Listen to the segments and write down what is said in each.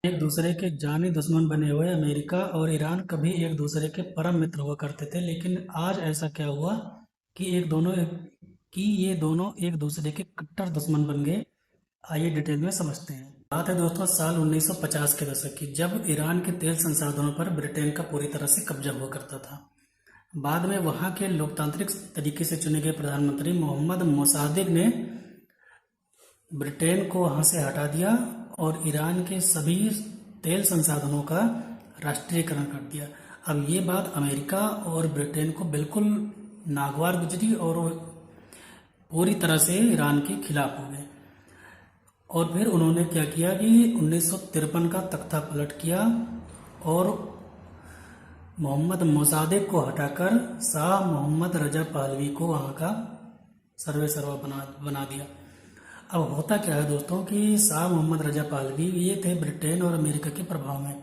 एक दूसरे के जानी दुश्मन बने हुए अमेरिका और ईरान कभी एक दूसरे के परम मित्र हुआ करते थे, लेकिन आज ऐसा क्या हुआ कि ये दोनों एक दूसरे के कट्टर दुश्मन बन गए। आइए डिटेल में समझते हैं। बात है दोस्तों साल 1950 के दशक की, जब ईरान के तेल संसाधनों पर ब्रिटेन का पूरी तरह से कब्जा हुआ करता था। बाद में वहां के लोकतांत्रिक तरीके से चुने गए प्रधानमंत्री मोहम्मद मोसादेक ने ब्रिटेन को वहां से हटा दिया और ईरान के सभी तेल संसाधनों का राष्ट्रीयकरण कर दिया। अब ये बात अमेरिका और ब्रिटेन को बिल्कुल नागवार गुजरी और पूरी तरह से ईरान के खिलाफ हो गए। और फिर उन्होंने क्या किया कि 1953 का तख्ता पलट किया और मोहम्मद मोसादेक को हटाकर शाह मोहम्मद रजा पहलवी को वहां का सर्वेसर्वा बना दिया। अब होता क्या है दोस्तों कि शाह मोहम्मद रजा पहलवी ये थे ब्रिटेन और अमेरिका के प्रभाव में।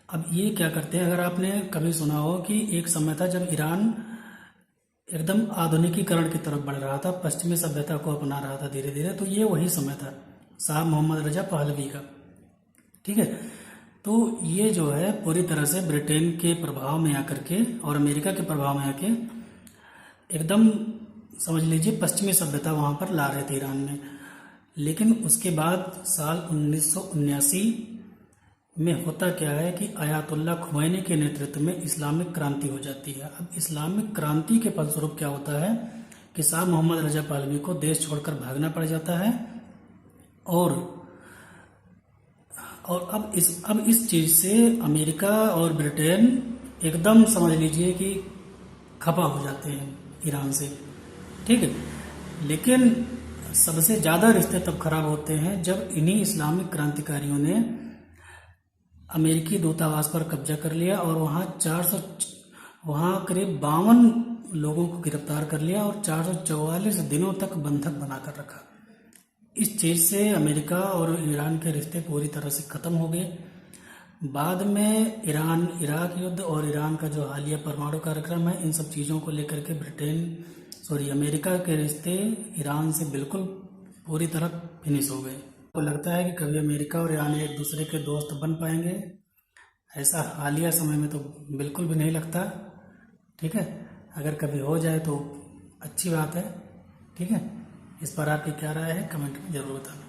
अब ये क्या करते हैं, अगर आपने कभी सुना हो कि एक समय था जब ईरान एकदम आधुनिकीकरण की तरफ बढ़ रहा था, पश्चिमी सभ्यता को अपना रहा था धीरे धीरे, तो ये वही समय था शाह मोहम्मद रजा पहलवी का। ठीक है, तो ये जो है पूरी तरह से ब्रिटेन के प्रभाव में आकर के और अमेरिका के प्रभाव में आके एकदम समझ लीजिए पश्चिमी सभ्यता वहां पर ला रहे थे ईरान में। लेकिन उसके बाद साल 1979 में होता क्या है कि आयतुल्लाह खुमैनी के नेतृत्व में इस्लामिक क्रांति हो जाती है। अब इस्लामिक क्रांति के फलस्वरूप क्या होता है कि शाह मोहम्मद रजा पहलवी को देश छोड़कर भागना पड़ जाता है और अब इस चीज से अमेरिका और ब्रिटेन एकदम समझ लीजिए कि खफा हो जाते हैं ईरान से। ठीक है, लेकिन सबसे ज्यादा रिश्ते तब खराब होते हैं जब इन्हीं इस्लामिक क्रांतिकारियों ने अमेरिकी दूतावास पर कब्जा कर लिया और वहां करीब 52 लोगों को गिरफ्तार कर लिया और 444 दिनों तक बंधक बनाकर रखा। इस चीज से अमेरिका और ईरान के रिश्ते पूरी तरह से खत्म हो गए। बाद में ईरान इराक युद्ध और ईरान का जो हालिया परमाणु कार्यक्रम है, इन सब चीजों को लेकर के अमेरिका के रिश्ते ईरान से बिल्कुल पूरी तरह फिनिश हो गए। तो लगता है कि कभी अमेरिका और ईरान एक दूसरे के दोस्त बन पाएंगे, ऐसा हालिया समय में तो बिल्कुल भी नहीं लगता। ठीक है, अगर कभी हो जाए तो अच्छी बात है। ठीक है, इस पर आपकी क्या राय है कमेंट में जरूर बताना।